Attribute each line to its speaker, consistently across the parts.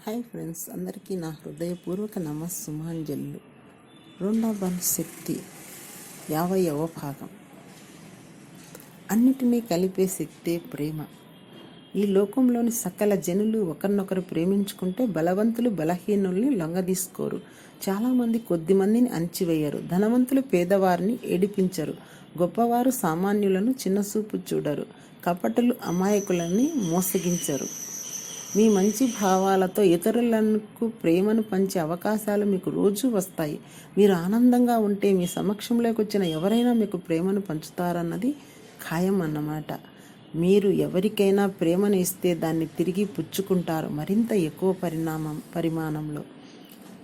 Speaker 1: Hi friends, అందరికీ నా హృదయపూర్వక నమస్సుమాంజలు. రెండవ శక్తి 50వ భాగం. అన్నిటినీ కలిపే శక్తే ప్రేమ. ఈ లోకంలోని సకల జనులు ఒకరినొకరు ప్రేమించుకుంటే బలవంతులు బలహీనుల్ని లొంగదీసుకోరు. చాలామంది కొద్దిమందిని అణచివేయరు. ధనవంతులు పేదవారిని ఏడిపించరు. గొప్పవారు సామాన్యులను చిన్నచూపు చూడరు. కపటులు అమాయకులని మోసగించరు. మీ మంచి భావాలతో ఇతరులకు ప్రేమను పంచే అవకాశాలు మీకు రోజు వస్తాయి. మీరు ఆనందంగా ఉంటే మీ సమక్షంలోకి వచ్చిన ఎవరైనా మీకు ప్రేమను పంచుతారన్నది ఖాయం అన్నమాట. మీరు ఎవరికైనా ప్రేమను ఇస్తే దాన్ని తిరిగి పుచ్చుకుంటారు మరింత ఎక్కువ పరిమాణంలో.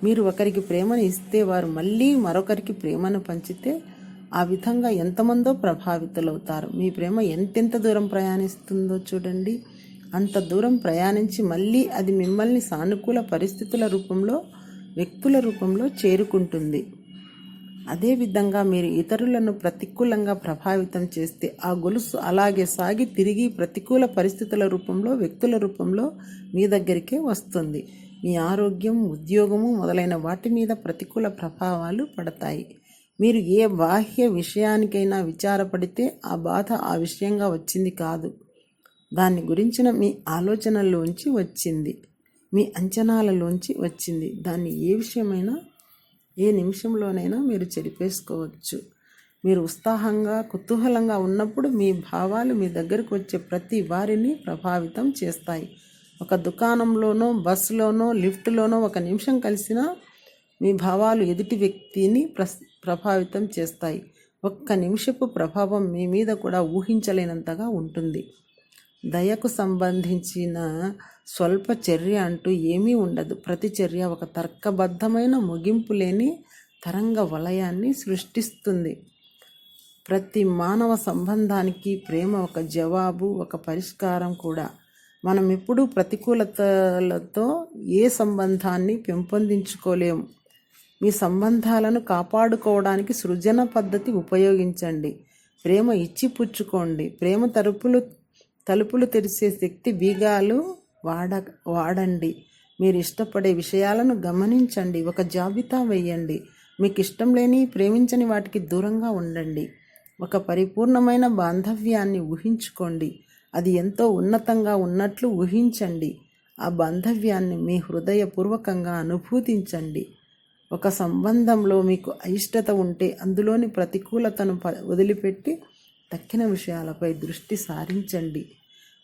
Speaker 1: మీరు ఒకరికి ప్రేమను ఇస్తే వారు మళ్ళీ మరొకరికి ప్రేమను పంచితే ఆ విధంగా ఎంతమందో ప్రభావితులవుతారు. మీ ప్రేమ ఎంతెంత దూరం ప్రయాణిస్తుందో చూడండి. అంత దూరం ప్రయాణించి మళ్ళీ అది మిమ్మల్ని సానుకూల పరిస్థితుల రూపంలో, వ్యక్తుల రూపంలో చేరుకుంటుంది. అదేవిధంగా మీరు ఇతరులను ప్రతికూలంగా ప్రభావితం చేస్తే ఆ గొలుసు అలాగే సాగి తిరిగి ప్రతికూల పరిస్థితుల రూపంలో, వ్యక్తుల రూపంలో మీ దగ్గరికే వస్తుంది. మీ ఆరోగ్యం, ఉద్యోగము మొదలైన వాటి మీద ప్రతికూల ప్రభావాలు పడతాయి. మీరు ఏ బాహ్య విషయానికైనా విచారపడితే ఆ బాధ ఆ విషయంగా వచ్చింది కాదు, దాని గురించిన మీ ఆలోచనల్లోంచి వచ్చింది, మీ అంచనాలలోంచి వచ్చింది. దాన్ని ఏ విషయమైనా ఏ నిమిషంలోనైనా మీరు చెరిపేసుకోవచ్చు. మీరు ఉత్సాహంగా, కుతూహలంగా ఉన్నప్పుడు మీ భావాలు మీ దగ్గరకు వచ్చే ప్రతి వారిని ప్రభావితం చేస్తాయి. ఒక దుకాణంలోనో, బస్సులోనో, లిఫ్ట్లోనో ఒక నిమిషం కలిసినా మీ భావాలు ఎదుటి వ్యక్తిని ప్రభావితం చేస్తాయి. ఒక్క నిమిషపు ప్రభావం మీ మీద కూడా ఊహించలేనంతగా ఉంటుంది. దయకు సంబంధించిన స్వల్ప చర్య అంటూ ఏమీ ఉండదు. ప్రతి చర్య ఒక తర్కబద్ధమైన, ముగింపు లేని తరంగ వలయాన్ని సృష్టిస్తుంది. ప్రతి మానవ సంబంధానికి ప్రేమ ఒక జవాబు, ఒక పరిష్కారం కూడా. మనం ఎప్పుడూ ప్రతికూలతలతో ఏ సంబంధాన్ని పెంపొందించుకోలేము. మీ సంబంధాలను కాపాడుకోవడానికి సృజన పద్ధతి ఉపయోగించండి. ప్రేమ ఇచ్చి పుచ్చుకోండి. ప్రేమ తలుపులు తెరిచే శక్తి బీగాలు వాడండి. మీరు ఇష్టపడే విషయాలను గమనించండి. ఒక జాబితా వేయండి. మీకు ఇష్టం లేని, ప్రేమించని వాటికి దూరంగా ఉండండి. ఒక పరిపూర్ణమైన బాంధవ్యాన్ని ఊహించుకోండి. అది ఎంతో ఉన్నతంగా ఉన్నట్లు ఊహించండి. ఆ బాంధవ్యాన్ని మీ హృదయపూర్వకంగా అనుభూతించండి. ఒక సంబంధంలో మీకు అయిష్టత ఉంటే అందులోని ప్రతికూలతను వదిలిపెట్టి తక్కిన విషయాలపై దృష్టి సారించండి.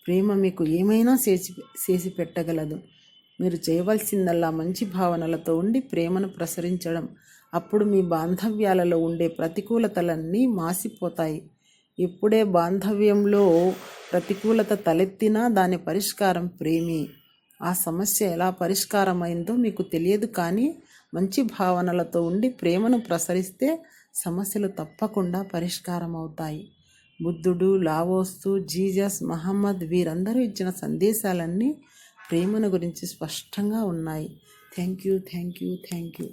Speaker 1: ప్రేమ మీకు ఏమైనా చేసి పెట్టగలదు. మీరు చేయవలసిందల్లా మంచి భావనలతో ఉండి ప్రేమను ప్రసరించడం. అప్పుడు మీ బాంధవ్యాలలో ఉండే ప్రతికూలతలన్నీ మాసిపోతాయి. ఇప్పుడే బాంధవ్యంలో ప్రతికూలత తలెత్తినా దాని పరిష్కారం ప్రేమే. ఆ సమస్య ఎలా పరిష్కారమైందో మీకు తెలియదు, కానీ మంచి భావనలతో ఉండి ప్రేమను ప్రసరిస్తే సమస్యలు తప్పకుండా పరిష్కారం అవుతాయి. బుద్ధుడు, లావోస్తు, జీసస్, మహమ్మద్ వీరందరూ ఇచ్చిన సందేశాలన్నీ ప్రేమను గురించి స్పష్టంగా ఉన్నాయి. Thank you.